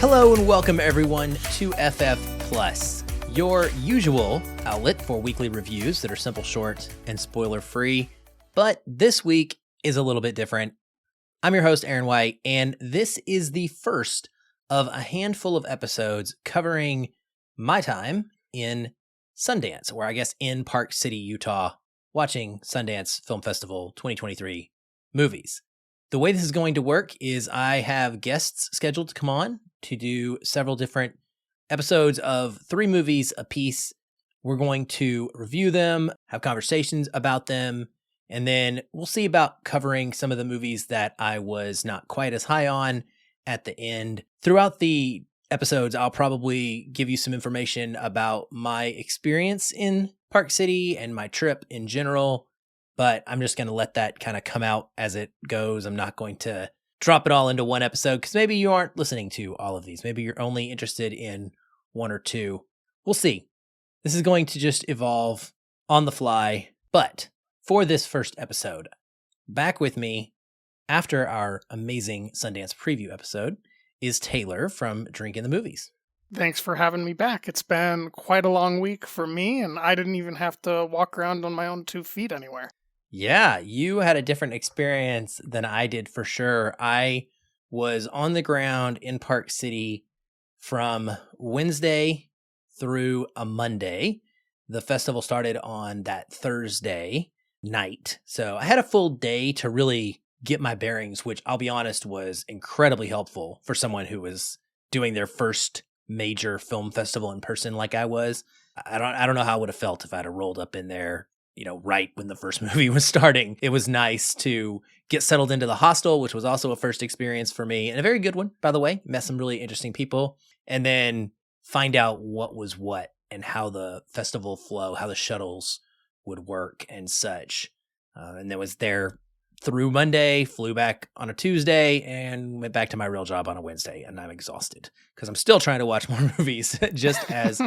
Hello and welcome everyone to FF Plus, your usual outlet for weekly reviews that are simple, short, and spoiler-free. But this week is a little bit different. I'm your host, Aaron White, and this is the first of a handful of episodes covering my time in Sundance, or I guess in Park City, Utah, watching Sundance Film Festival 2023 movies. The way this is going to work is I have guests scheduled to come on to do several different episodes of 3 movies a piece. We're going to review them, have conversations about them, and then we'll see about covering some of the movies that I was not quite as high on at the end. Throughout the episodes, I'll probably give you some information about my experience in Park City and my trip in general, but I'm just going to let that kind of come out as it goes. I'm not going to drop it all into one episode because maybe you aren't listening to all of these. Maybe you're only interested in 1 or 2. We'll see. This is going to just evolve on the fly. But for this first episode, back with me after our amazing Sundance preview episode is Taylor from Drink in the Movies. Thanks for having me back. It's been quite a long week for me, and I didn't even have to walk around on my own 2 feet anywhere. Yeah, you had a different experience than I did for sure. I was on the ground in Park City from Wednesday through a Monday. The festival started on that Thursday night. So I had a full day to really get my bearings, which I'll be honest was incredibly helpful for someone who was doing their first major film festival in person like I was. I don't know how I would have felt if I'd have rolled up in there, right when the first movie was starting. It was nice to get settled into the hostel, which was also a first experience for me, and a very good one, by the way. Met some really interesting people, and then find out what was what and how the festival flow, how the shuttles would work and such. And then was there through Monday, flew back on a Tuesday, and went back to my real job on a Wednesday, and I'm exhausted because I'm still trying to watch more movies, just as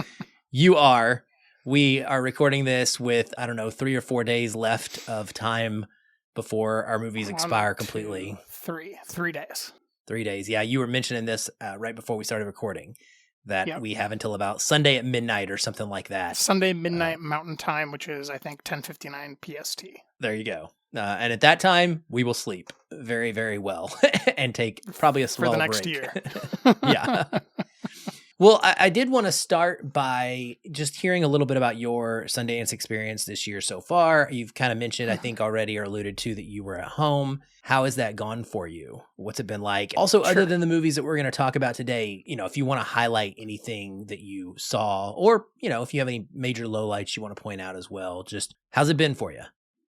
you are. We are recording this with, 3 or 4 days left of time before our movies expire completely. 3 days. 3 days. Yeah, you were mentioning this right before we started recording, that we have until about Sunday at midnight or something like that. Sunday midnight Mountain Time, which is, I think, 10:59 PST. There you go. And at that time, we will sleep very, very well and take probably a swell break. For the next year. Yeah. Well, I did want to start by just hearing a little bit about your Sundance experience this year so far. You've kind of mentioned, I think already, or alluded to, that you were at home. How has that gone for you? What's it been like? Also, other than the movies that we're going to talk about today, if you want to highlight anything that you saw, or, if you have any major lowlights you want to point out as well, just how's it been for you?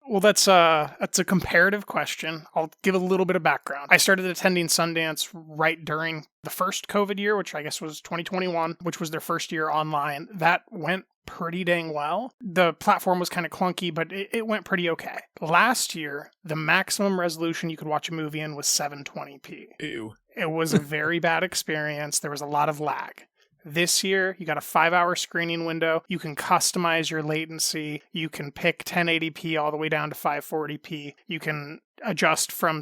Well, that's a comparative question. I'll give a little bit of background. I started attending Sundance right during the first COVID year, which I guess was 2021, which was their first year online. That went pretty dang well. The platform was kind of clunky, but it went pretty okay. Last year, the maximum resolution you could watch a movie in was 720p. Ew. It was a very bad experience. There was a lot of lag. This year, you got a 5-hour screening window. You can customize your latency. You can pick 1080p all the way down to 540p. You can adjust from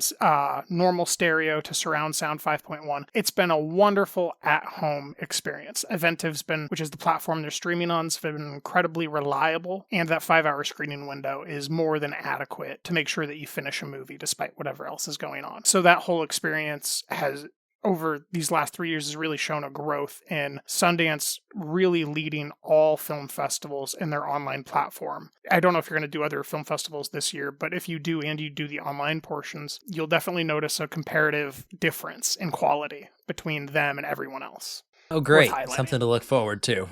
normal stereo to surround sound 5.1. It's been a wonderful at-home experience. Eventive's been, which is the platform they're streaming on, has been incredibly reliable, and that 5-hour screening window is more than adequate to make sure that you finish a movie despite whatever else is going on. So that whole experience has, over these last 3 years, has really shown a growth in Sundance really leading all film festivals in their online platform. I don't know if you're going to do other film festivals this year, but if you do and you do the online portions, you'll definitely notice a comparative difference in quality between them and everyone else. Oh, great. Something to look forward to.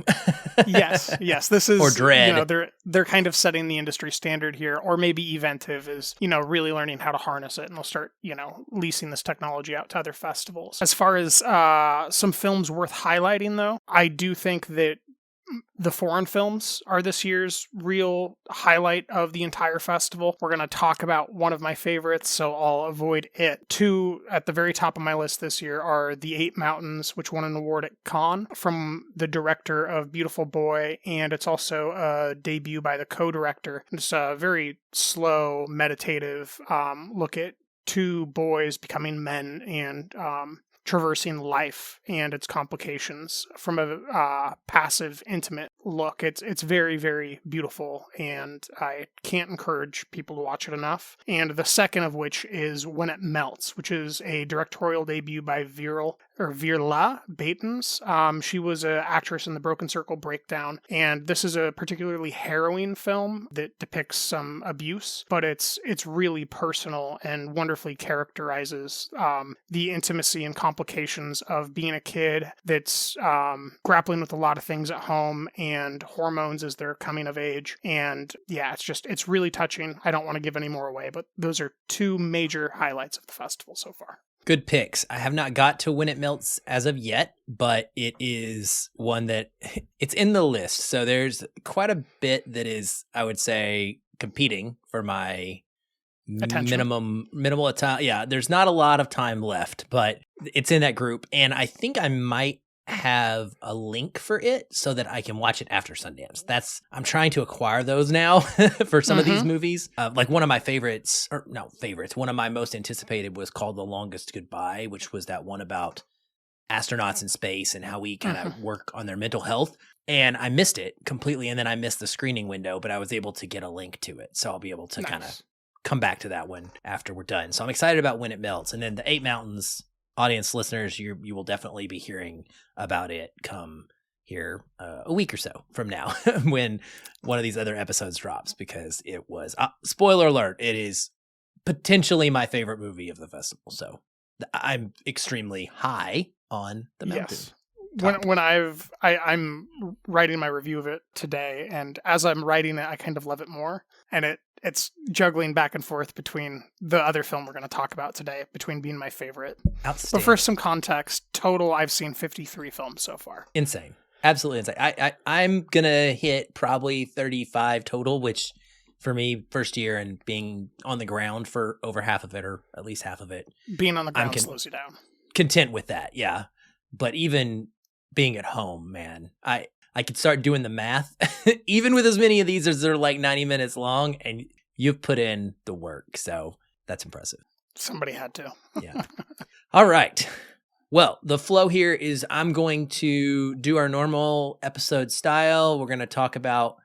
Yes. This is, or dread. They're kind of setting the industry standard here, or maybe Eventive is, really learning how to harness it, and they'll start, leasing this technology out to other festivals. As far as some films worth highlighting, though, I do think that the foreign films are this year's real highlight of the entire festival. We're going to talk about one of my favorites, so I'll avoid it. 2 at the very top of my list this year are The Eight Mountains, which won an award at Cannes, from the director of Beautiful Boy, and it's also a debut by the co-director. It's a very slow, meditative look at 2 boys becoming men and traversing life and its complications from a passive, intimate look. It's very, very beautiful, and I can't encourage people to watch it enough. And the second of which is When It Melts, which is a directorial debut by Virla Batens. She was an actress in the Broken Circle Breakdown, and this is a particularly harrowing film that depicts some abuse, but it's really personal and wonderfully characterizes the intimacy and complications of being a kid that's grappling with a lot of things at home and hormones as they're coming of age. And yeah, it's really touching. I don't want to give any more away, but those are two major highlights of the festival so far. Good picks. I have not got to When It Melts as of yet, but it is one that it's in the list. So there's quite a bit that is, I would say, competing for my minimal time. Yeah, there's not a lot of time left, but it's in that group. And I think I might have a link for it so that I can watch it after Sundance. I'm trying to acquire those now for some of these movies. Like one of my one of my most anticipated was called The Longest Goodbye, which was that one about astronauts in space and how we kind of work on their mental health. And I missed it completely, and then I missed the screening window, but I was able to get a link to it. So I'll be able to kind of come back to that one after we're done. So I'm excited about When It Melts. And then The Eight Mountains, audience listeners, you will definitely be hearing about it come here a week or so from now when one of these other episodes drops, because it was, spoiler alert, it is potentially my favorite movie of the festival. So I'm extremely high on the mountain. Yes. I'm writing my review of it today, and as I'm writing it, I kind of love it more. And it's juggling back and forth between the other film we're going to talk about today, between being my favorite. Outstanding. But for some context, total, I've seen 53 films so far. Insane. Absolutely insane. I'm going to hit probably 35 total, which for me, first year and being on the ground for over half of it, or at least half of it. Being on the ground slows you down. Content with that, yeah. But even being at home, man, I could start doing the math, even with as many of these as they're like 90 minutes long, and you've put in the work. So that's impressive. Somebody had to. Yeah. All right. Well, the flow here is I'm going to do our normal episode style. We're going to talk about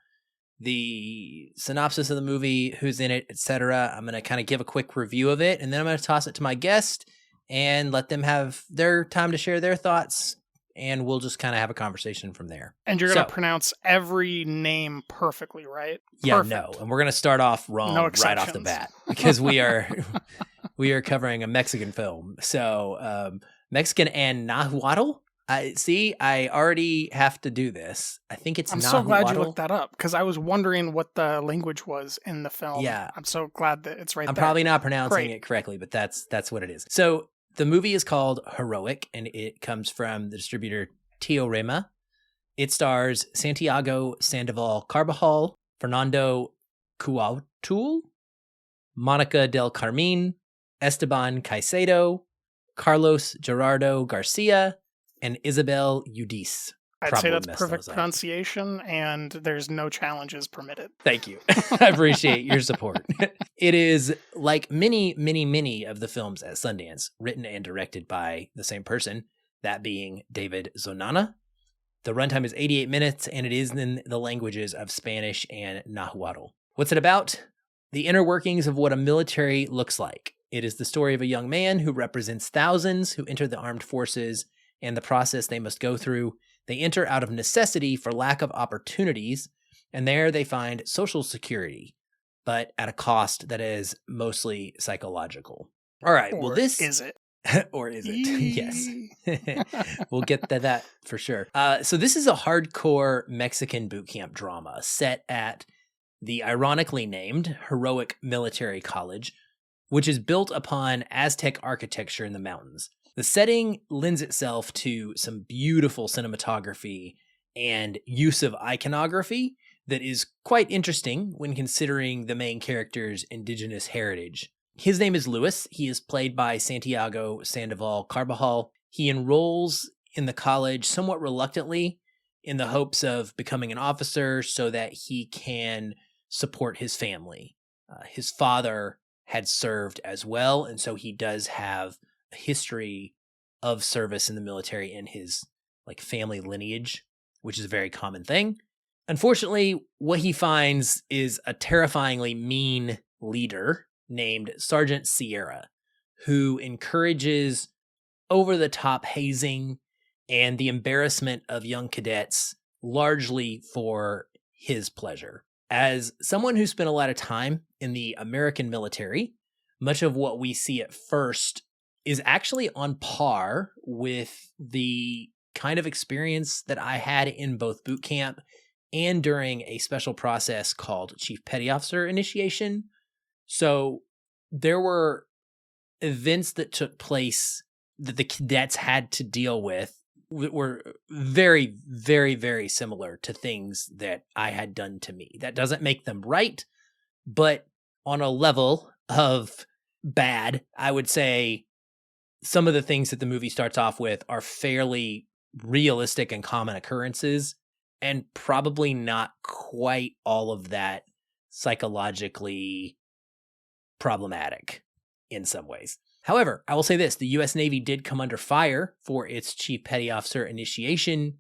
the synopsis of the movie, who's in it, etc. I'm going to kind of give a quick review of it, and then I'm going to toss it to my guest and let them have their time to share their thoughts, and we'll just kind of have a conversation from there. And you're going to pronounce every name perfectly, right? Yeah, Perfect. no. And we're going to start off wrong right off the bat, because we are covering a Mexican film. So Mexican and Nahuatl. I already have to do this. I think it's Nahuatl. I'm so glad you looked that up, because I was wondering what the language was in the film. Yeah. I'm so glad that it's right there. I'm probably not pronouncing it correctly, but that's what it is. So the movie is called Heroic, and it comes from the distributor Teorema. It stars Santiago Sandoval Carbajal, Fernando Cuauhtul, Monica del Carmen, Esteban Caicedo, Carlos Gerardo Garcia, and Isabel Eudice. I'd say that's perfect pronunciation, and there's no challenges permitted. Thank you. I appreciate your support. It is, like many of the films at Sundance, written and directed by the same person, that being David Zonana. The runtime is 88 minutes, and it is in the languages of Spanish and Nahuatl. What's it about? The inner workings of what a military looks like. It is the story of a young man who represents thousands who enter the armed forces and the process they must go through. They enter out of necessity for lack of opportunities, and there they find social security, but at a cost that is mostly psychological. All right, or this is it? Or is it? Yes. We'll get to that for sure. So this is a hardcore Mexican boot camp drama set at the ironically named Heroic Military College, which is built upon Aztec architecture in the mountains. The setting lends itself to some beautiful cinematography and use of iconography that is quite interesting when considering the main character's indigenous heritage. His name is Luis. He is played by Santiago Sandoval Carbajal. He enrolls in the college somewhat reluctantly in the hopes of becoming an officer so that he can support his family. His father had served as well, and so he does have a history of service in the military in his like family lineage, which is a very common thing. Unfortunately, what he finds is a terrifyingly mean leader named Sergeant Sierra, who encourages over-the-top hazing and the embarrassment of young cadets largely for his pleasure. As someone who spent a lot of time in the American military, much of what we see at first is actually on par with the kind of experience that I had in both boot camp and during a special process called Chief Petty Officer Initiation. So there were events that took place that the cadets had to deal with that were very, very, very similar to things that I had done to me. That doesn't make them right, but on a level of bad, I would say some of the things that the movie starts off with are fairly realistic and common occurrences, and probably not quite all of that psychologically problematic in some ways. However, I will say this, the U.S. Navy did come under fire for its Chief Petty Officer initiation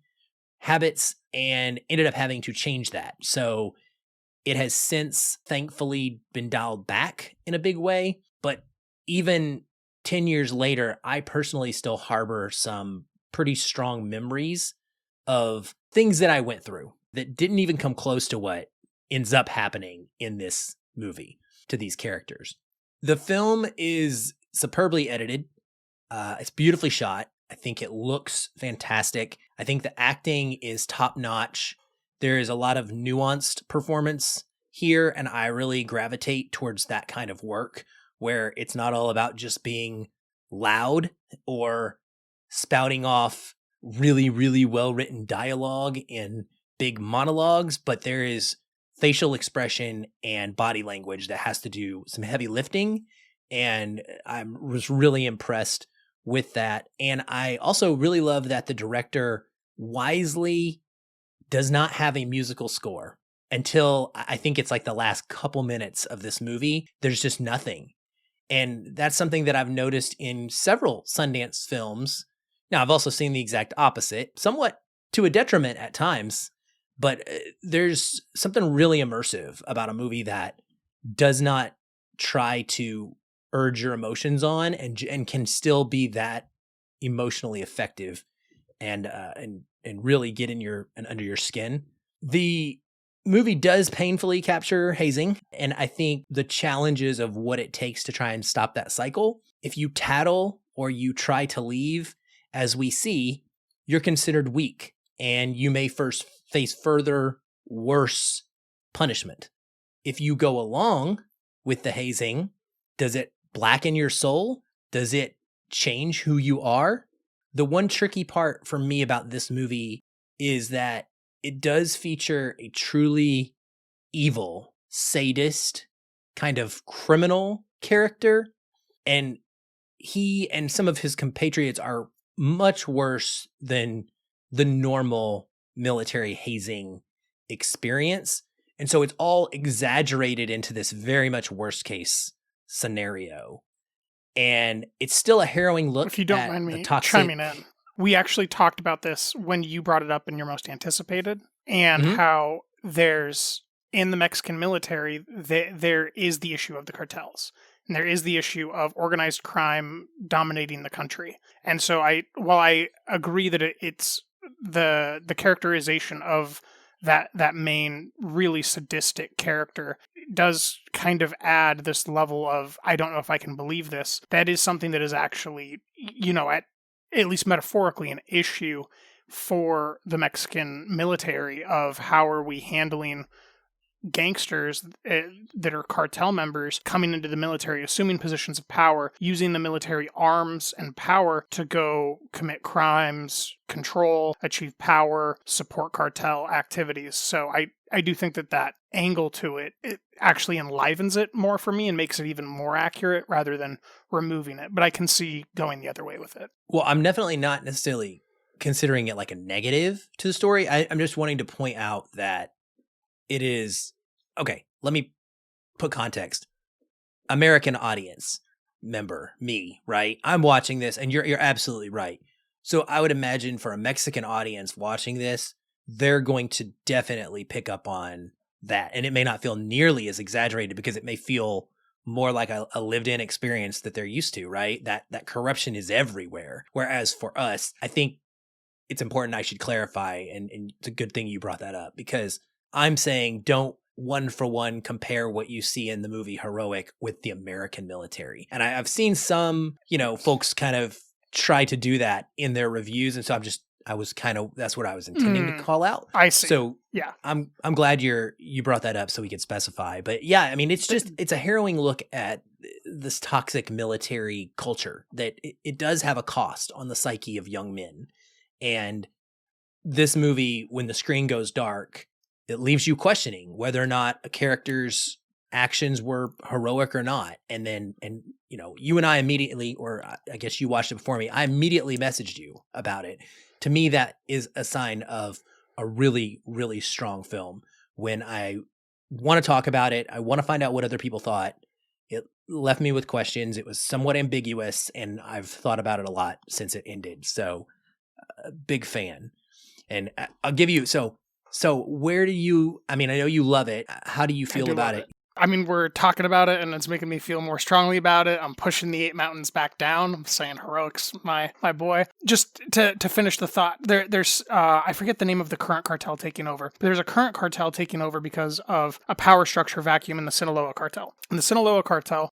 habits and ended up having to change that. So it has since thankfully been dialed back in a big way, but even 10 years later, I personally still harbor some pretty strong memories of things that I went through that didn't even come close to what ends up happening in this movie to these characters. The film is superbly edited. It's beautifully shot. I think it looks fantastic. I think the acting is top notch. There is a lot of nuanced performance here, and I really gravitate towards that kind of work where it's not all about just being loud or spouting off really, really well-written dialogue in big monologues, but there is facial expression and body language that has to do some heavy lifting, and I was really impressed with that. And I also really love that the director wisely does not have a musical score until I think it's like the last couple minutes of this movie. There's just nothing. And that's something that I've noticed in several Sundance films. Now, I've also seen the exact opposite, somewhat to a detriment at times, but there's something really immersive about a movie that does not try to urge your emotions on and can still be that emotionally effective and really get in your and under your skin. The movie does painfully capture hazing, and I think the challenges of what it takes to try and stop that cycle. If you tattle or you try to leave, as we see, you're considered weak, and you may first face further, worse punishment. If you go along with the hazing, does it blacken your soul? Does it change who you are? The one tricky part for me about this movie is that it does feature a truly evil, sadist, kind of criminal character, and he and some of his compatriots are much worse than the normal military hazing experience. And so it's all exaggerated into this very much worst case scenario. And it's still a harrowing look. If you don't mind me chiming in, we actually talked about this when you brought it up in your most anticipated, and how there's in the Mexican military, there is the issue of the cartels. And there is the issue of organized crime dominating the country. And so while I agree that it's the characterization of that main really sadistic character does kind of add this level of, I don't know if I can believe this. That is something that is actually, at least metaphorically, an issue for the Mexican military of how are we handling gangsters that are cartel members coming into the military, assuming positions of power, using the military arms and power to go commit crimes, control, achieve power, support cartel activities. So I do think that angle to it actually enlivens it more for me and makes it even more accurate rather than removing it. But I can see going the other way with it. Well, I'm definitely not necessarily considering it like a negative to the story. I'm just wanting to point out that it is, okay, let me put context. American audience. member, me, right? I'm watching this, and you're absolutely right. So I would imagine for a Mexican audience watching this, they're going to definitely pick up on that. And it may not feel nearly as exaggerated because it may feel more like a lived-in experience that they're used to, right? That corruption is everywhere. Whereas for us, I think it's important I should clarify, and it's a good thing you brought that up, because I'm saying don't one for one compare what you see in the movie Heroic with the American military. And I've seen some, folks kind of try to do that in their reviews. And so that's what I was intending to call out. I see. So yeah, I'm glad you brought that up so we could specify. But yeah, I mean, it's a harrowing look at this toxic military culture that it does have a cost on the psyche of young men. And this movie, when the screen goes dark, it leaves you questioning whether or not a character's actions were heroic or not. And then, you and I immediately, or I guess you watched it before me, I immediately messaged you about it. To me, that is a sign of a really, really strong film. When I want to talk about it, I want to find out what other people thought. It left me with questions. It was somewhat ambiguous, and I've thought about it a lot since it ended. So, big fan. And I'll give you, so where do you, I mean, I know you love it. How do you feel about it? I mean, we're talking about it and it's making me feel more strongly about it. I'm pushing the 8 Mountains back down. I'm saying Heroic's my boy. Just to finish the thought, there's I forget the name of the current cartel taking over, but there's a current cartel taking over because of a power structure vacuum in the Sinaloa cartel. And the Sinaloa cartel,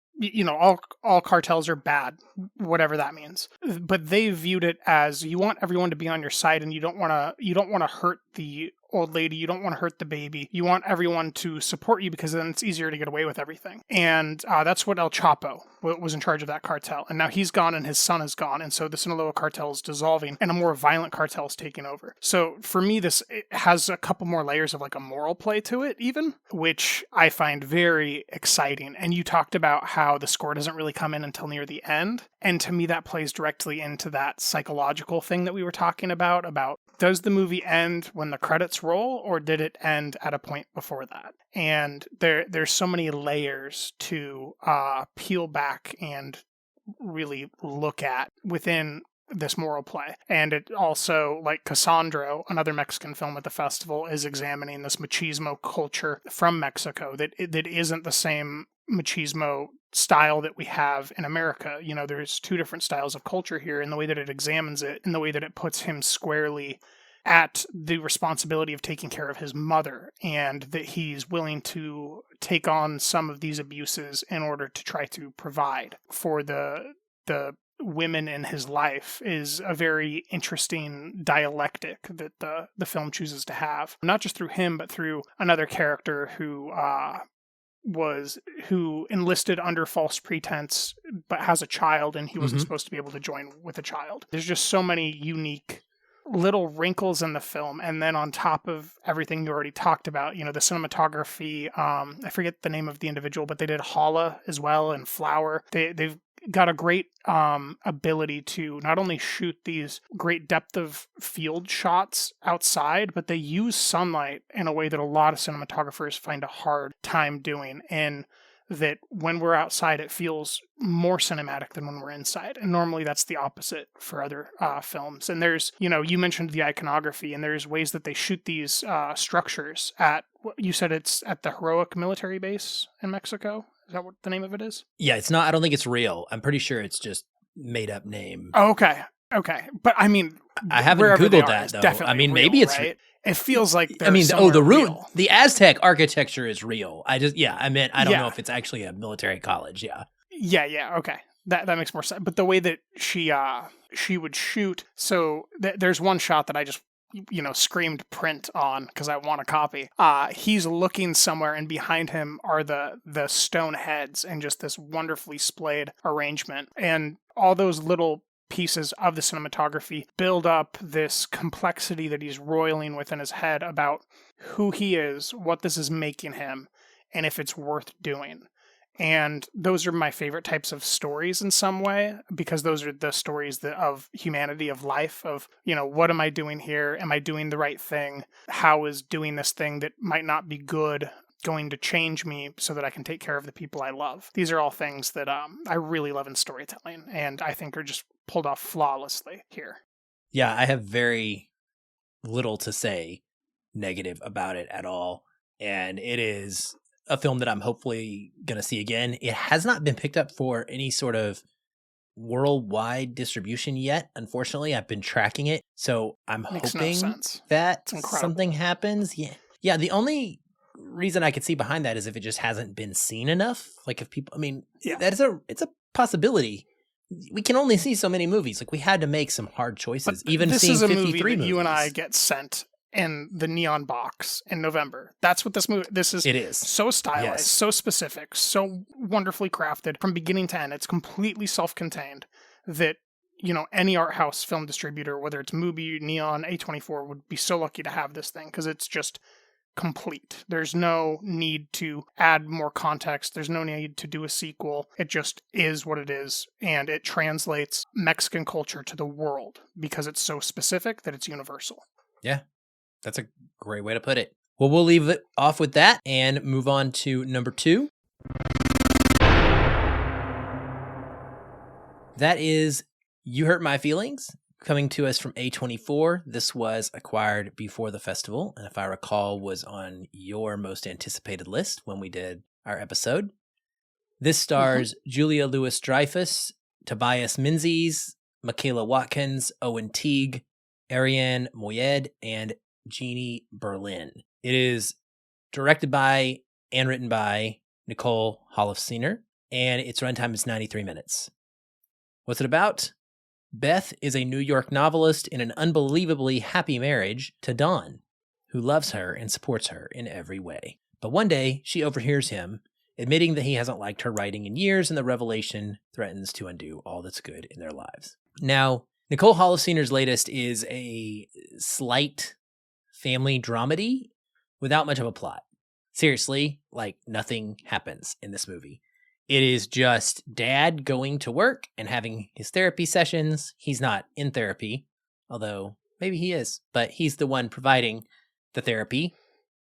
all cartels are bad, whatever that means. But they viewed it as, you want everyone to be on your side, and you don't want to hurt the old lady, you don't want to hurt the baby. You want everyone to support you because then it's easier to get away with everything. And that's what El Chapo was in charge of that cartel. And now he's gone and his son is gone. And so the Sinaloa cartel is dissolving and a more violent cartel is taking over. So for me, it has a couple more layers of like a moral play to it even, which I find very exciting. And you talked about how the score doesn't really come in until near the end. And to me, that plays directly into that psychological thing that we were talking about does the movie end when the credits roll, or did it end at a point before that? And there's so many layers to peel back and really look at within this moral play. And it also, like Cassandro, another Mexican film at the festival, is examining this machismo culture from Mexico that isn't the same machismo style that we have in America. There's 2 different styles of culture here, in the way that it examines it, in the way that it puts him squarely at the responsibility of taking care of his mother, and that he's willing to take on some of these abuses in order to try to provide for the women in his life, is a very interesting dialectic that the film chooses to have, not just through him, but through another character who enlisted under false pretense but has a child, and he wasn't supposed to be able to join with a child. There's just so many unique little wrinkles in the film. And then on top of everything you already talked about, the cinematography, I forget the name of the individual, but they did Hala as well, and Flower. They've got a great ability to not only shoot these great depth of field shots outside, but they use sunlight in a way that a lot of cinematographers find a hard time doing. And that when we're outside, it feels more cinematic than when we're inside. And normally that's the opposite for other films. And there's, you mentioned the iconography, and there's ways that they shoot these structures at, you said it's at the Heroic military base in Mexico. Is that what the name of it is? Yeah, it's not, I don't think it's real. I'm pretty sure it's just made up name. Oh, okay. But I mean, I haven't Googled that though. I mean, real, maybe it's right? It feels like the Aztec architecture is real. I don't know if it's actually a military college. Yeah. Okay, that makes more sense. But the way that she would shoot, so there's one shot that I just screamed print on because I want a copy. He's looking somewhere, and behind him are the stone heads, and just this wonderfully splayed arrangement, and all those little pieces of the cinematography build up this complexity that he's roiling within his head about who he is, what this is making him, and if it's worth doing. And those are my favorite types of stories in some way, because those are the stories of humanity, of life, of, what am I doing here? Am I doing the right thing? How is doing this thing that might not be good going to change me so that I can take care of the people I love. These are all things that I really love in storytelling, and I think are just pulled off flawlessly here. Yeah, I have very little to say negative about it at all. And it is a film that I'm hopefully going to see again. It has not been picked up for any sort of worldwide distribution yet. Unfortunately, I've been tracking it. So I'm Makes no hoping sense. that It's incredible. something happens. Yeah. Yeah. The only reason I could see behind that is if it just hasn't been seen enough. Like if people, I mean, Yeah. it's a possibility. We can only see so many movies. Like we had to make some hard choices. But Even this seeing is a 53 movie that movies. you and I get sent in the neon box in November. That's what this is. It is. So stylized, Yes. so specific, so wonderfully crafted from beginning to end. It's completely self-contained that, any art house film distributor, whether it's Mubi, Neon, A24, would be so lucky to have this thing because it's just complete. There's no need to add more context. There's no need to do a sequel. It just is what it is, and it translates Mexican culture to the world because it's so specific that it's universal. Yeah, that's a great way to put it. Well, we'll leave it off with that and move on to number 2. That is You Hurt My Feelings, coming to us from A24. This was acquired before the festival, and if I recall, was on your most anticipated list when we did our episode. This stars Julia Louis-Dreyfus, Tobias Menzies, Michaela Watkins, Owen Teague, Ariane Moayed, and Jeannie Berlin. It is directed by and written by Nicole Holofcener, and its runtime is 93 minutes. What's it about? Beth is a New York novelist in an unbelievably happy marriage to Don, who loves her and supports her in every way. But one day, she overhears him admitting that he hasn't liked her writing in years, and the revelation threatens to undo all that's good in their lives. Now, Nicole Holofcener's latest is a slight family dramedy without much of a plot. Seriously, like nothing happens in this movie. It is just dad going to work and having his therapy sessions. He's not in therapy, although maybe he is, but he's the one providing the therapy.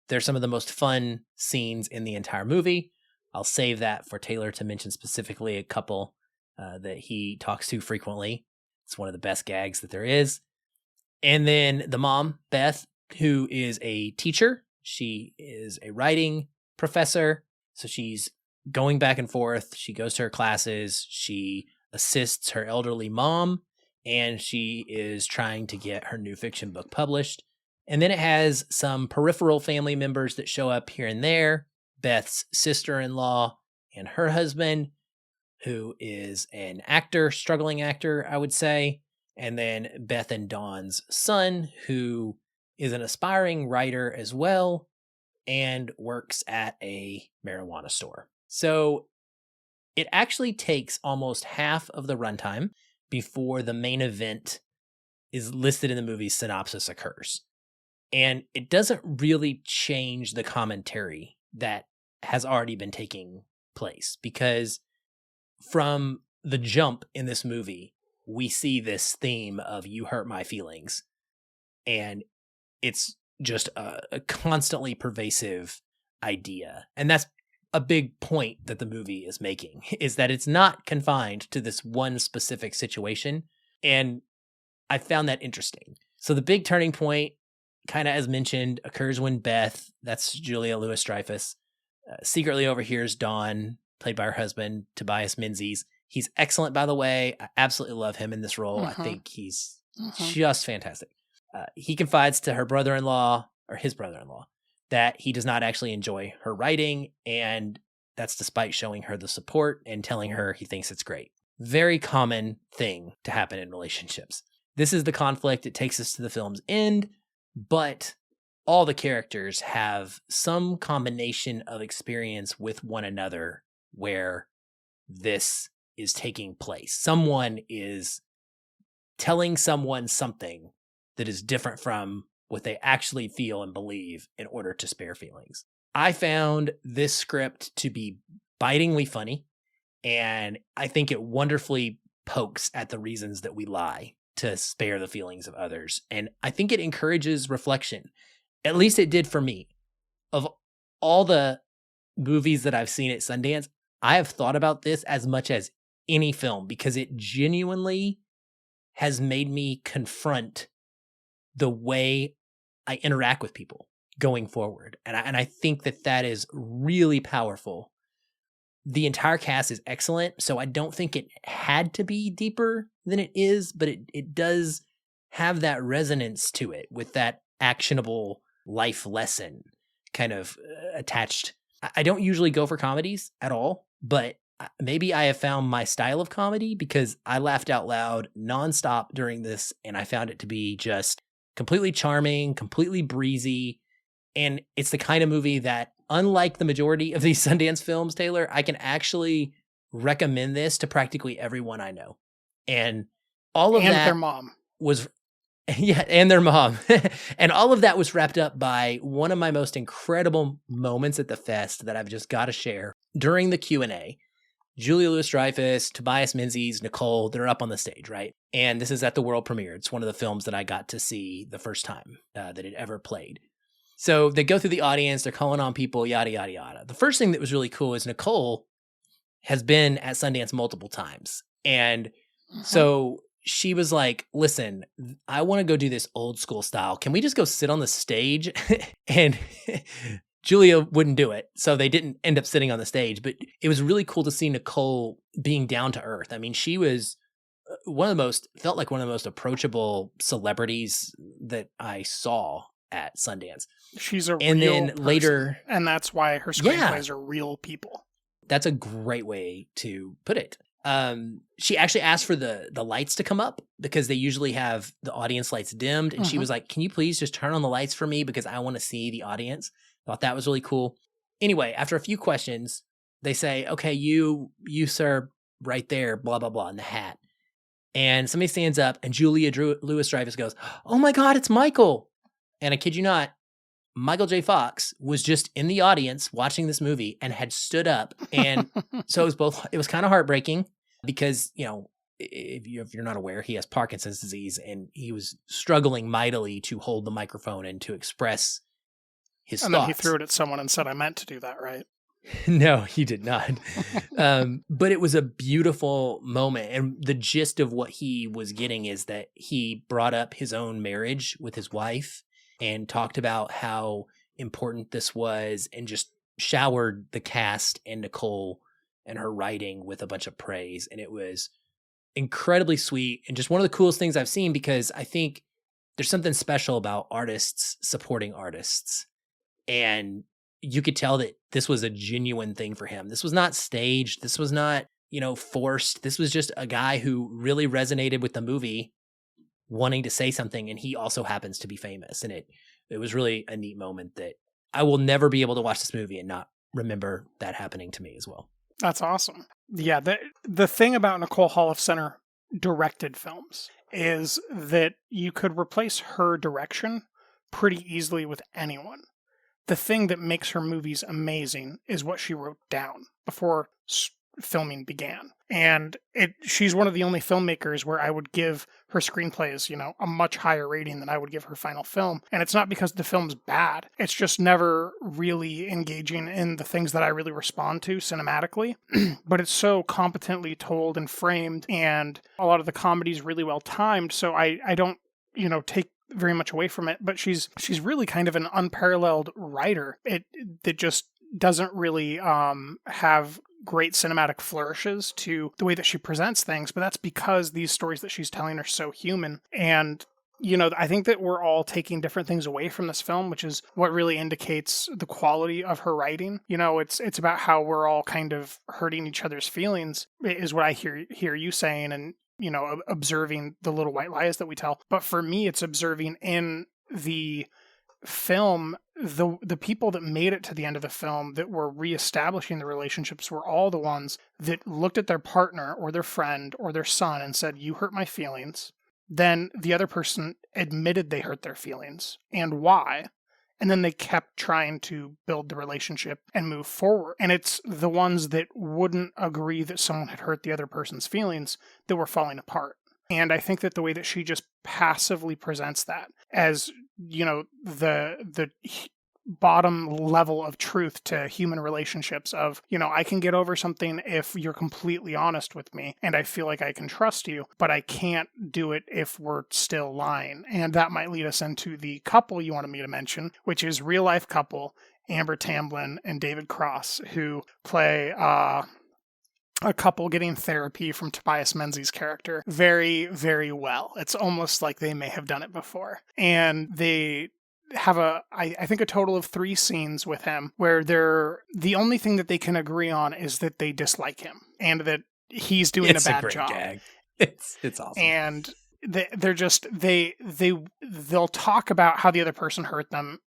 They're some of the most fun scenes in the entire movie. I'll save that for Taylor to mention specifically a couple that he talks to frequently. It's one of the best gags that there is. And then the mom, Beth, who is a teacher. She is a writing professor. So she's going back and forth. She goes to her classes. She assists her elderly mom. And she is trying to get her new fiction book published. And then it has some peripheral family members that show up here and there. Beth's sister-in-law and her husband, who is an actor, struggling actor, I would say. And then Beth and Dawn's son, who is an aspiring writer as well and works at a marijuana store. So it actually takes almost half of the runtime before the main event is listed in the movie's synopsis occurs. And it doesn't really change the commentary that has already been taking place, because from the jump in this movie, we see this theme of you hurt my feelings. And it's just a constantly pervasive idea. And that's a big point that the movie is making, is that it's not confined to this one specific situation. And I found that interesting. So the big turning point, kind of as mentioned, occurs when Beth, that's Julia Louis-Dreyfus, secretly overhears Dawn, played by her husband, Tobias Menzies. He's excellent, by the way. I absolutely love him in this role. I think he's just fantastic. He confides to her brother-in-law, or his brother-in-law, that he does not actually enjoy her writing, and that's despite showing her the support and telling her he thinks it's great. Very common thing to happen in relationships. This is the conflict. It takes us to the film's end, but all the characters have some combination of experience with one another where this is taking place. Someone is telling someone something that is different from what they actually feel and believe in order to spare feelings. I found this script to be bitingly funny, and I think it wonderfully pokes at the reasons that we lie to spare the feelings of others. And I think it encourages reflection. At least it did for me. Of all the movies that I've seen at Sundance, I have thought about this as much as any film because it genuinely has made me confront the way I interact with people going forward. And I think that is really powerful. The entire cast is excellent, so I don't think it had to be deeper than it is, but it does have that resonance to it with that actionable life lesson kind of attached. I don't usually go for comedies at all, but maybe I have found my style of comedy because I laughed out loud nonstop during this, and I found it to be just completely charming, completely breezy, and it's the kind of movie that, unlike the majority of these Sundance films, Taylor, I can actually recommend this to practically everyone I know. And all of and that their mom was, yeah, and their mom. And all of that was wrapped up by one of my most incredible moments at the fest that I've just got to share. During the Q&A, Julia Louis-Dreyfus, Tobias Menzies, Nicole, they're up on the stage, right? And this is at the world premiere. It's one of the films that I got to see the first time that it ever played. So they go through the audience, they're calling on people, yada, yada, yada. The first thing that was really cool is Nicole has been at Sundance multiple times. And so she was like, listen, I want to go do this old school style. Can we just go sit on the stage? And Julia wouldn't do it. So they didn't end up sitting on the stage. But it was really cool to see Nicole being down to earth. I mean, she was felt like one of the most approachable celebrities that I saw at Sundance. She's a and real then person, later, and that's why her screenplays are real people. That's a great way to put it. She actually asked for the lights to come up because they usually have the audience lights dimmed. And she was like, can you please just turn on the lights for me because I want to see the audience. Thought that was really cool. Anyway, after a few questions, they say, okay, you sir, right there, blah, blah, blah, in the hat. And somebody stands up and Julia Louis-Dreyfus goes, oh my God, it's Michael. And I kid you not, Michael J. Fox was just in the audience watching this movie and had stood up. And so it was kind of heartbreaking because, you know, if you're not aware, he has Parkinson's disease and he was struggling mightily to hold the microphone and to express his thoughts. And then he threw it at someone and said, I meant to do that, right? No, he did not. But it was a beautiful moment. And the gist of what he was getting is that he brought up his own marriage with his wife and talked about how important this was and just showered the cast and Nicole and her writing with a bunch of praise. And it was incredibly sweet and just one of the coolest things I've seen because I think there's something special about artists supporting artists. And you could tell that this was a genuine thing for him. This was not staged. This was not, forced. This was just a guy who really resonated with the movie wanting to say something, and he also happens to be famous. And it was really a neat moment that I will never be able to watch this movie and not remember that happening to me as well. That's awesome. Yeah, the thing about Nicole Holofcener directed films is that you could replace her direction pretty easily with anyone. The thing that makes her movies amazing is what she wrote down before filming began. And she's one of the only filmmakers where I would give her screenplays, a much higher rating than I would give her final film. And it's not because the film's bad. It's just never really engaging in the things that I really respond to cinematically. But it's so competently told and framed, and a lot of the comedy's really well timed. So I don't, take very much away from it, but she's really kind of an unparalleled writer. That just doesn't really have great cinematic flourishes to the way that she presents things, but that's because these stories that she's telling are so human. And I think that we're all taking different things away from this film, which is what really indicates the quality of her writing. It's about how we're all kind of hurting each other's feelings, is what I hear you saying, and observing the little white lies that we tell. But for me, it's observing in the film, the people that made it to the end of the film that were reestablishing the relationships were all the ones that looked at their partner or their friend or their son and said, you hurt my feelings. Then the other person admitted they hurt their feelings and why. And then they kept trying to build the relationship and move forward. And it's the ones that wouldn't agree that someone had hurt the other person's feelings that were falling apart. And I think that the way that she just passively presents that as, the bottom level of truth to human relationships of, I can get over something if you're completely honest with me and I feel like I can trust you, but I can't do it if we're still lying. And that might lead us into the couple you wanted me to mention, which is real life couple Amber Tamblyn and David Cross, who play a couple getting therapy from Tobias Menzies' character very, very well. It's almost like they may have done it before. And they have I think a total of 3 scenes with him where the only thing that they can agree on is that they dislike him and that he's doing a bad job. Gag. It's awesome. And they'll talk about how the other person hurt them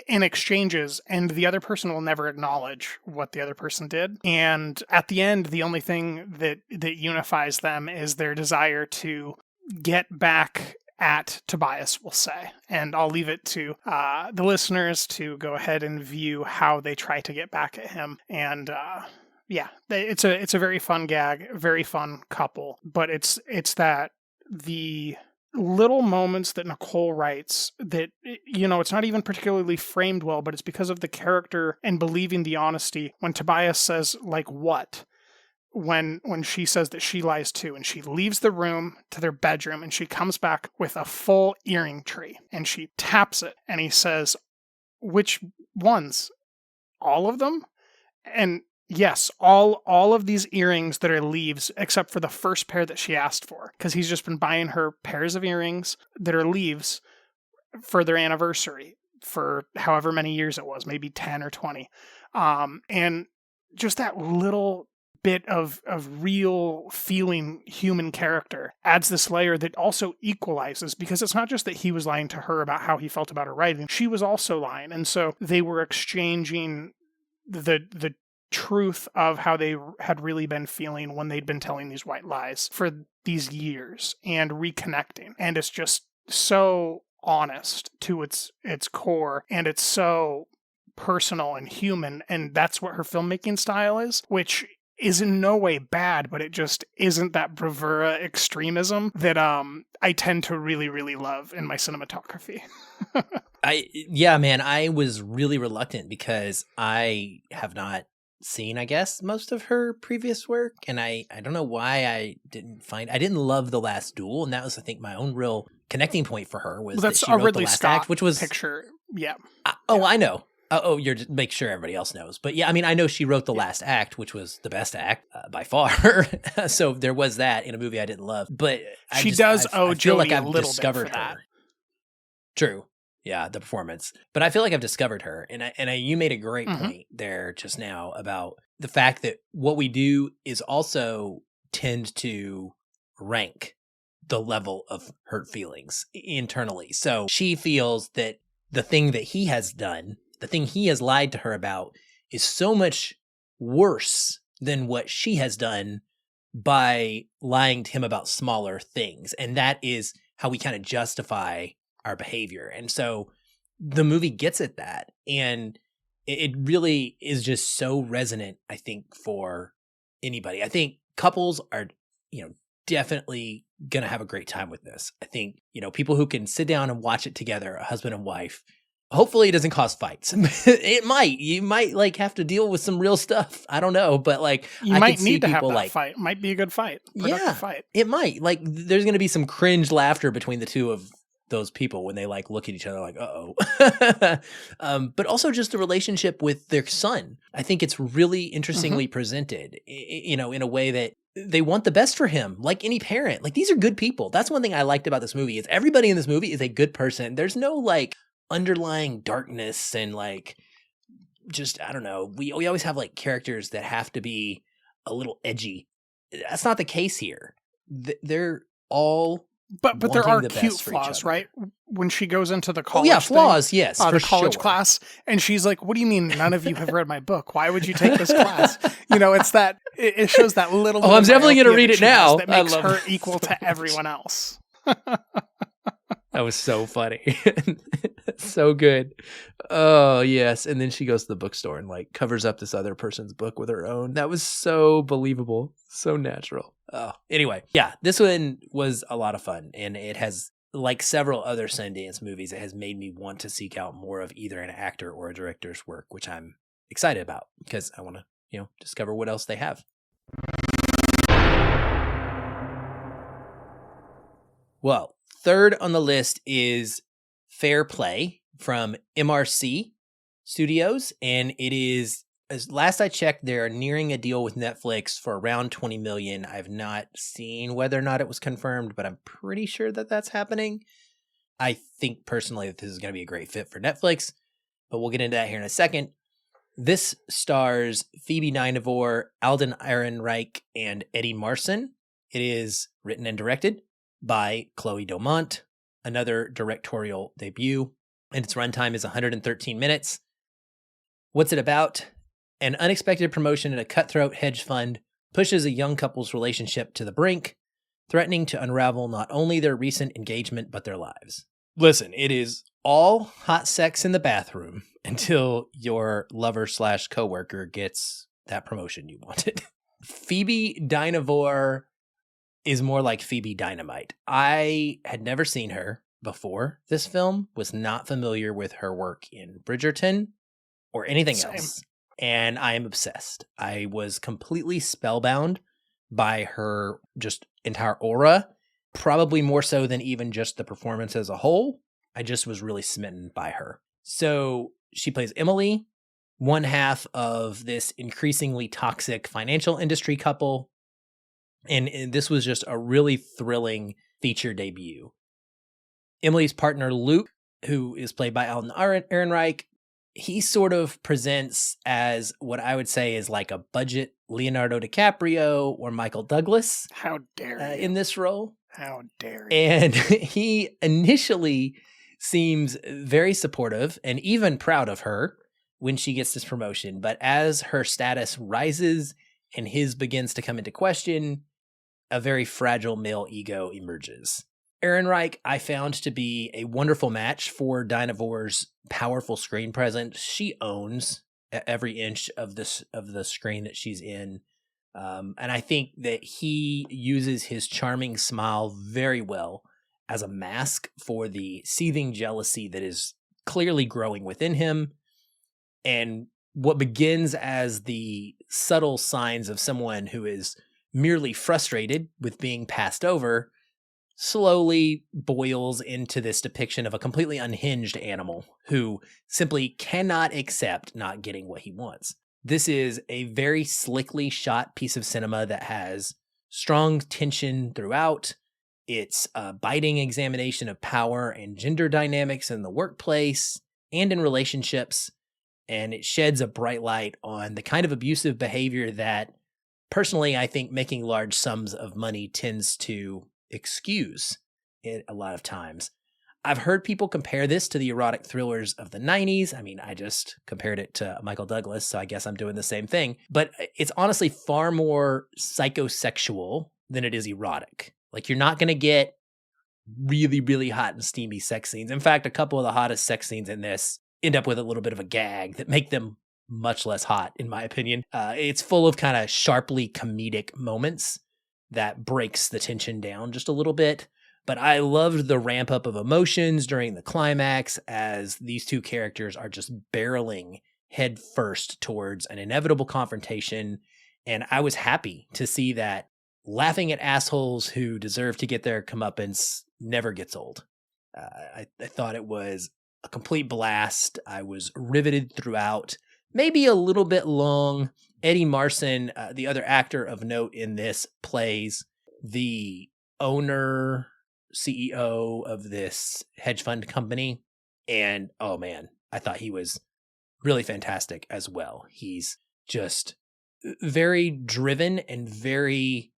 in exchanges, and the other person will never acknowledge what the other person did. And at the end, the only thing that unifies them is their desire to get back at Tobias, we'll say. And I'll leave it to the listeners to go ahead and view how they try to get back at him. And it's a very fun gag, very fun couple. But it's that the little moments that Nicole writes that, it's not even particularly framed well, but it's because of the character and believing the honesty. When Tobias says, like, what? When she says that she lies too, and she leaves the room to their bedroom and she comes back with a full earring tree and she taps it and he says, which ones? All of them? And yes, all of these earrings that are leaves, except for the first pair that she asked for, because he's just been buying her pairs of earrings that are leaves for their anniversary for however many years it was, maybe 10 or 20. And just that little bit of real feeling human character adds this layer that also equalizes, because it's not just that he was lying to her about how he felt about her writing, she was also lying. And so they were exchanging the truth of how they had really been feeling when they'd been telling these white lies for these years and reconnecting. And it's just so honest to its core, and it's so personal and human. And that's what her filmmaking style is, which is in no way bad, but it just isn't that bravura extremism that I tend to really, really love in my cinematography. I was really reluctant because I have not seen, I guess, most of her previous work, and I don't know why I didn't love The Last Duel, and that was, I think, my own real connecting point for her was that's that she a wrote Ridley The Last Scott Act, which was picture. Yeah. I know. You're just make sure everybody else knows. But yeah, I mean, I know she wrote The Last Act, which was the best act by far. So there was that in a movie I didn't love. But I feel like I've discovered her. That. True. Yeah, the performance. But I feel like I've discovered her. And you made a great point there just now about the fact that what we do is also tend to rank the level of hurt feelings internally. So she feels that the thing that he has done, the thing he has lied to her about, is so much worse than what she has done by lying to him about smaller things. And that is how we kind of justify our behavior. And so the movie gets at that. And it really is just so resonant, I think, for anybody. I think couples are, definitely going to have a great time with this. I think, people who can sit down and watch it together, a husband and wife, hopefully it doesn't cause fights. It might. You might have to deal with some real stuff. I don't know, but you might need to have that fight. Might be a good fight. Productive fight. It might. There's going to be some cringe laughter between the two of those people when they look at each other like, uh-oh. But also just the relationship with their son. I think it's really interestingly presented, in a way that they want the best for him, like any parent. These are good people. That's one thing I liked about this movie is everybody in this movie is a good person. There's no underlying darkness and just, I don't know. We always have characters that have to be a little edgy. That's not the case here. They're all But there are cute flaws, right? When she goes into the college flaws, yes, the college class, and she's like, what do you mean none of you have read my book? Why would you take this class? It's that, it shows that little... I'm definitely going to read it now. That makes her equal to everyone else. That was so funny. So good. Oh, yes. And then she goes to the bookstore and covers up this other person's book with her own. That was so believable. So natural. Oh, anyway. Yeah, this one was a lot of fun, and it has like several other Sundance movies, it has made me want to seek out more of either an actor or a director's work, which I'm excited about because I want to, discover what else they have. Well, third on the list is Fair Play from MRC Studios, and it is, as last I checked, they're nearing a deal with Netflix for around $20 million. I've not seen whether or not it was confirmed, but I'm pretty sure that that's happening. I think personally that this is going to be a great fit for Netflix, but we'll get into that here in a second. This stars Phoebe Dynevor, Alden Ehrenreich, and Eddie Marsan. It is written and directed by Chloe Domont, another directorial debut, and its runtime is 113 minutes. What's it about? An unexpected promotion in a cutthroat hedge fund pushes a young couple's relationship to the brink, threatening to unravel not only their recent engagement, but their lives. Listen, it is all hot sex in the bathroom until your lover/coworker gets that promotion you wanted. Phoebe Dynevor is more like Phoebe Dynamite. I had never seen her before this film, was not familiar with her work in Bridgerton or anything else, and I am obsessed. I was completely spellbound by her just entire aura, probably more so than even just the performance as a whole. I just was really smitten by her. So she plays Emily, one half of this increasingly toxic financial industry couple. And this was just a really thrilling feature debut. Emily's partner, Luke, who is played by Alden Ehrenreich, he sort of presents as what I would say is like a budget Leonardo DiCaprio or Michael Douglas. How dare you? In this role. How dare you? And he initially seems very supportive and even proud of her when she gets this promotion. But as her status rises and his begins to come into question, a very fragile male ego emerges. Ehrenreich I found to be a wonderful match for Dynevor's powerful screen presence. She owns every inch of the screen that she's in. And I think that he uses his charming smile very well as a mask for the seething jealousy that is clearly growing within him. And what begins as the subtle signs of someone who is merely frustrated with being passed over slowly boils into this depiction of a completely unhinged animal who simply cannot accept not getting what he wants. This is a very slickly shot piece of cinema that has strong tension throughout. It's a biting examination of power and gender dynamics in the workplace and in relationships, and it sheds a bright light on the kind of abusive behavior that, personally, I think making large sums of money tends to excuse it a lot of times. I've heard people compare this to the erotic thrillers of the 90s. I mean, I just compared it to Michael Douglas, so I guess I'm doing the same thing. But it's honestly far more psychosexual than it is erotic. Like, you're not going to get really, really hot and steamy sex scenes. In fact, a couple of the hottest sex scenes in this end up with a little bit of a gag that make them much less hot, in my opinion. It's full of kind of sharply comedic moments that breaks the tension down just a little bit. But I loved the ramp up of emotions during the climax as these two characters are just barreling head first towards an inevitable confrontation. And I was happy to see that laughing at assholes who deserve to get their comeuppance never gets old. I thought it was a complete blast. I was riveted throughout. Maybe a little bit long. Eddie Marsan, the other actor of note in this, plays the owner, CEO of this hedge fund company. And oh man, I thought he was really fantastic as well. He's just very driven and very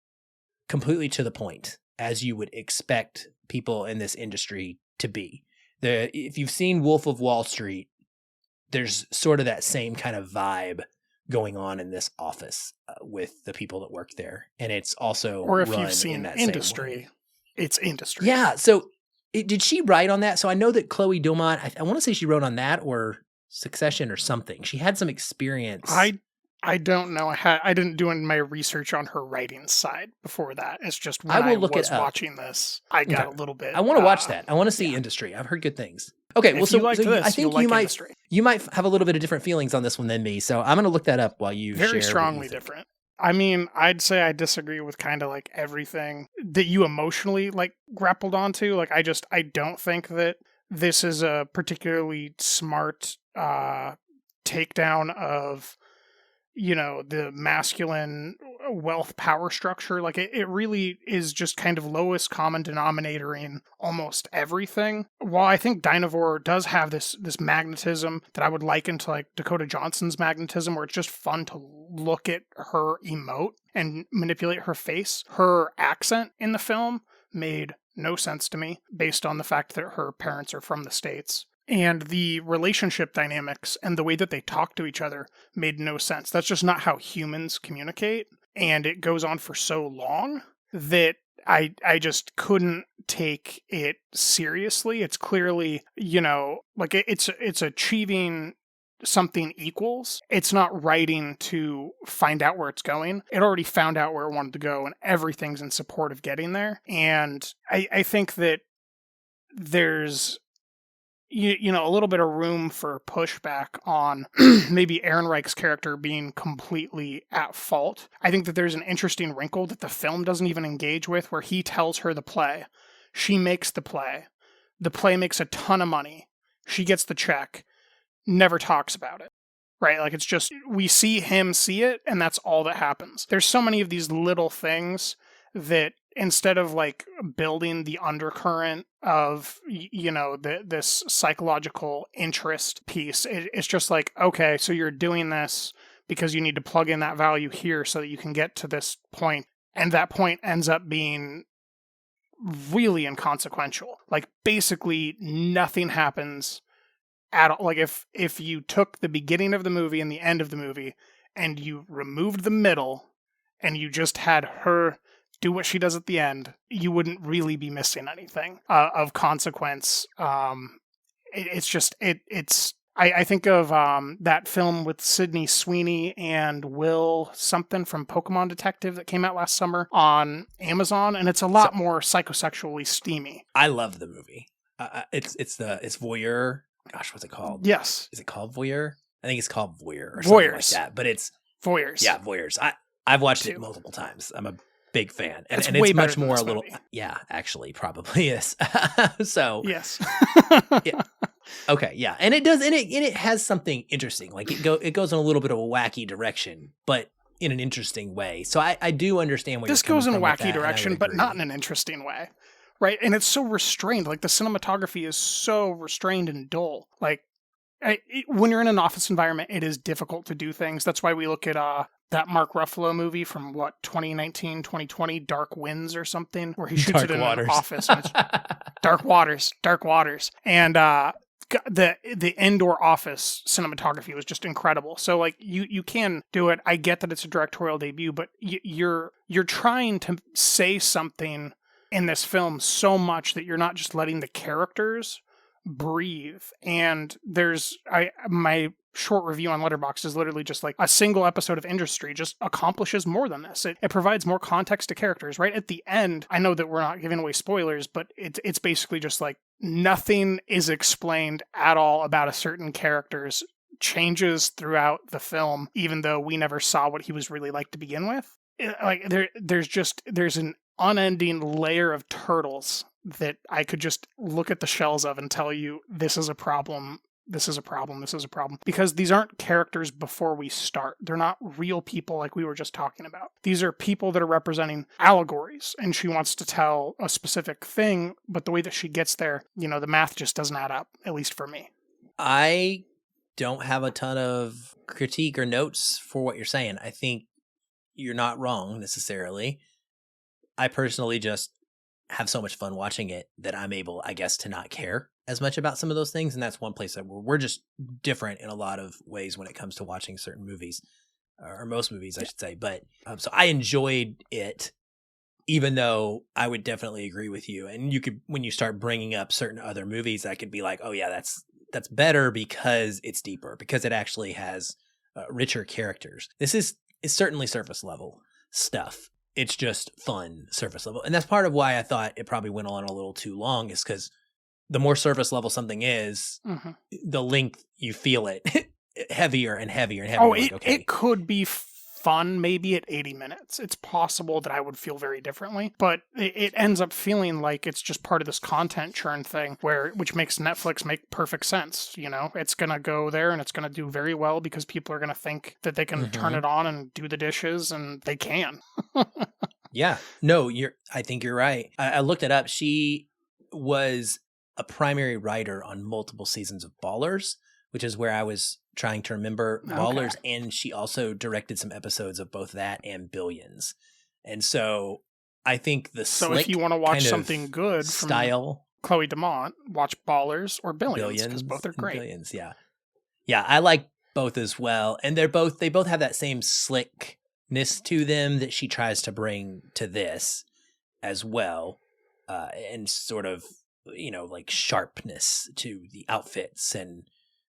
completely to the point, as you would expect people in this industry to be. If you've seen Wolf of Wall Street, there's sort of that same kind of vibe going on in this office with the people that work there. And it's also or if run you've seen in that Industry, it's Industry. Yeah. So did she write on that? So I know that Chloe Domont, I want to say she wrote on that or Succession or something. She had some experience. I I don't know. I didn't do my research on her writing side before that. It's just when I I will look was it up. watching this, I got Okay. a little bit. I want to watch that. I want to see yeah. industry. I've heard good things. Okay, well, If you liked I this, you'll think like industry. you might have a little bit of different feelings on this one than me. So I'm going to look that up while you Very share what you strongly think. different. I mean, I'd say I disagree with kind of like everything that you emotionally like grappled onto. Like, I don't think that this is a particularly smart takedown of, the masculine wealth power structure. Like, it really is just kind of lowest common denominator in almost everything. While I think Dynavore does have this magnetism that I would liken to like Dakota Johnson's magnetism, where it's just fun to look at her emote and manipulate her face. Her accent in the film made no sense to me based on the fact that her parents are from the States. And the relationship dynamics and the way that they talk to each other made no sense. That's just not how humans communicate. And it goes on for so long that I just couldn't take it seriously. It's clearly, like it's achieving something equals. It's not writing to find out where it's going. It already found out where it wanted to go, and everything's in support of getting there. And I think that there's a little bit of room for pushback on maybe Ehrenreich's character being completely at fault. I think that there's an interesting wrinkle that the film doesn't even engage with, where he tells her the play. She makes the play. The play makes a ton of money. She gets the check. Never talks about it. Right? Like, it's just, we see him see it, and that's all that happens. There's so many of these little things that instead of like building the undercurrent of this psychological interest piece, it's just like, okay, so you're doing this because you need to plug in that value here so that you can get to this point, and that point ends up being really inconsequential. Like, basically nothing happens at all. Like, if you took the beginning of the movie and the end of the movie and you removed the middle and you just had her do what she does at the end, you wouldn't really be missing anything of consequence. It's just, I think of that film with Sydney Sweeney and Will something from Pokemon Detective that came out last summer on Amazon, and it's a lot more psychosexually steamy. I love the movie. It's Voyeur. Gosh, what's it called? Yes. Is it called Voyeur? I think it's called Voyeur or Voyeurs. something like that. But it's Voyeurs. Yeah, Voyeurs. I've watched it multiple times. I'm a big fan, and it's it's much more a little. Yeah, actually, probably is. So yes. Yeah. Okay, yeah, and it does, and it has something interesting. Like, it goes in a little bit of a wacky direction, but in an interesting way. So I do understand what this you're goes in a coming from wacky direction, but not in an interesting way, right? And it's so restrained. Like, the cinematography is so restrained and dull. Like, when you're in an office environment, it is difficult to do things. That's why we look at that Mark Ruffalo movie from 2019, 2020, Dark Winds or something, where he shoots it in an office. And it's Dark Waters. And the indoor office cinematography was just incredible. So, like, you can do it. I get that it's a directorial debut, but you're trying to say something in this film so much that you're not just letting the characters breathe. And my short review on Letterboxd is literally just like, a single episode of Industry just accomplishes more than this. It provides more context to characters. Right at the end, I know that we're not giving away spoilers, but it's basically just like, nothing is explained at all about a certain character's changes throughout the film, even though we never saw what he was really like to begin with. There's an unending layer of turtles that I could just look at the shells of and tell you, this is a problem. This is a problem. This is a problem. Because these aren't characters before we start. They're not real people like we were just talking about. These are people that are representing allegories, and she wants to tell a specific thing, but the way that she gets there, the math just doesn't add up, at least for me. I don't have a ton of critique or notes for what you're saying. I think you're not wrong necessarily. I personally just have so much fun watching it that I'm able, I guess, to not care as much about some of those things. And that's one place that we're just different in a lot of ways when it comes to watching certain movies, or most movies, I should say. But so I enjoyed it, even though I would definitely agree with you. And you could, when you start bringing up certain other movies, I could be like, oh yeah, that's better because it's deeper, because it actually has richer characters. This is certainly surface level stuff. It's just fun surface level. And that's part of why I thought it probably went on a little too long, is because the more surface level something is, the length you feel it heavier and heavier and heavier. Oh, it could be fun maybe at 80 minutes. It's possible that I would feel very differently, but it ends up feeling like it's just part of this content churn thing, which makes Netflix make perfect sense. You know, it's going to go there and it's going to do very well because people are going to think that they can turn it on and do the dishes, and they can. Yeah. No, I think you're right. I looked it up. She was a primary writer on multiple seasons of Ballers, which is where I was trying to remember Ballers. And she also directed some episodes of both that and Billions. And so I think so if you want to watch something good style, from Chloe DeMont, watch Ballers or Billions, because both are great. Billions, yeah. Yeah, I like both as well. And they both have that same slickness to them that she tries to bring to this as well. And sort of, you know, like sharpness to the outfits and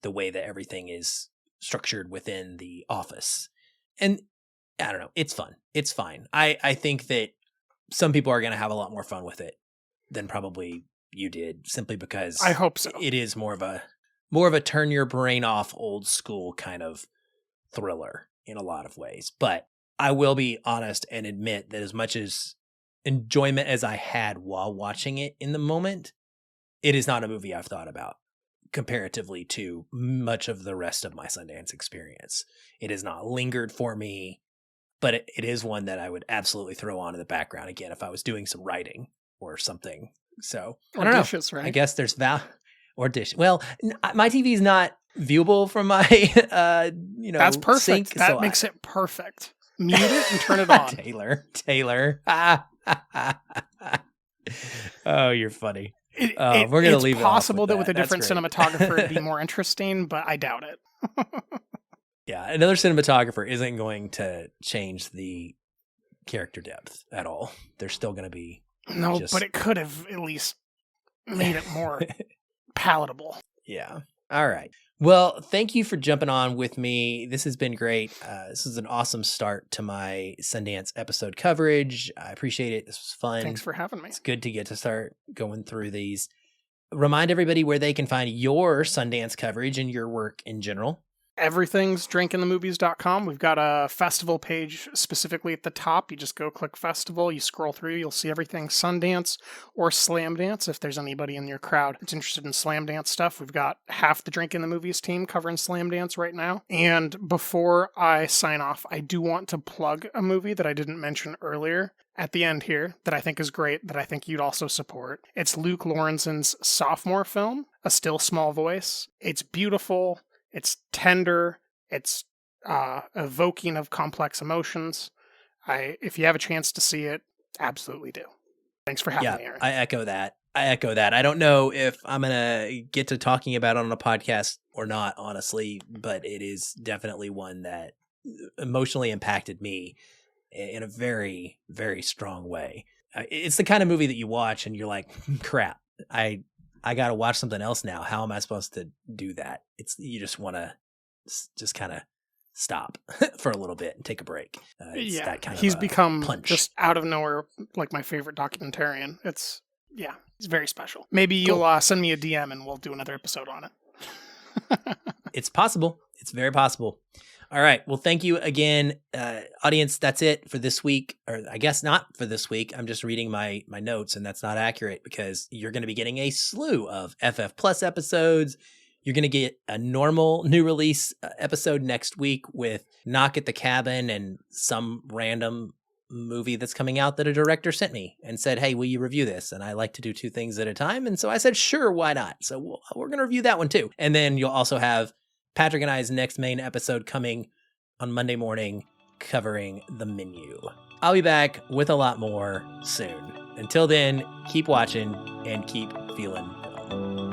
the way that everything is structured within the office. And I don't know, it's fun. It's fine. I think that some people are going to have a lot more fun with it than probably you did, simply because I hope so. It is more of a turn your brain off old school kind of thriller in a lot of ways. But I will be honest and admit that as much as enjoyment as I had while watching it in the moment, it is not a movie I've thought about comparatively to much of the rest of my Sundance experience. It has not lingered for me, but it is one that I would absolutely throw on in the background again if I was doing some writing or something. So I don't dishes, know. Right? I guess there's or dish. Well, my TV is not viewable from my That's perfect. Sink, that so makes it perfect. Mute it and turn it on. Taylor. Oh, you're funny. We're going to leave it. It's possible that with a different cinematographer it'd be more interesting, but I doubt it. Yeah, another cinematographer isn't going to change the character depth at all. They're still going to be but it could have at least made it more palatable. Yeah. All right. Well, thank you for jumping on with me. This has been great. This is an awesome start to my Sundance episode coverage. I appreciate it. This was fun. Thanks for having me. It's good to get to start going through these. Remind everybody where they can find your Sundance coverage and your work in general. Everything's drinkinthemovies.com. We've got a festival page specifically at the top. You just go click festival, you scroll through, you'll see everything Sundance or Slamdance. If there's anybody in your crowd that's interested in Slamdance stuff, we've got half the Drink in the Movies team covering Slamdance right now. And before I sign off, I do want to plug a movie that I didn't mention earlier at the end here that I think is great, that I think you'd also support. It's Luke Lawrenson's sophomore film, A Still Small Voice. It's beautiful. It's tender. It's evoking of complex emotions. If you have a chance to see it, absolutely do. Thanks for having me, Aaron. I echo that. I don't know if I'm going to get to talking about it on a podcast or not, honestly, but it is definitely one that emotionally impacted me in a very, very strong way. It's the kind of movie that you watch and you're like, crap, I got to watch something else now. How am I supposed to do that? You just want to just kind of stop for a little bit and take a break. That kind he's of become punch. Just out of nowhere, like my favorite documentarian. It's very special. Maybe you'll send me a DM and we'll do another episode on it. It's possible. It's very possible. All right. Well, thank you again, audience. That's it for this week, or I guess not for this week. I'm just reading my notes, and that's not accurate because you're going to be getting a slew of FF Plus episodes. You're going to get a normal new release episode next week with Knock at the Cabin and some random movie that's coming out that a director sent me and said, hey, will you review this? And I like to do two things at a time. And so I said, sure, why not? So we're going to review that one too. And then you'll also have Patrick and I's next main episode coming on Monday morning, covering The Menu. I'll be back with a lot more soon. Until then, keep watching and keep feeling film.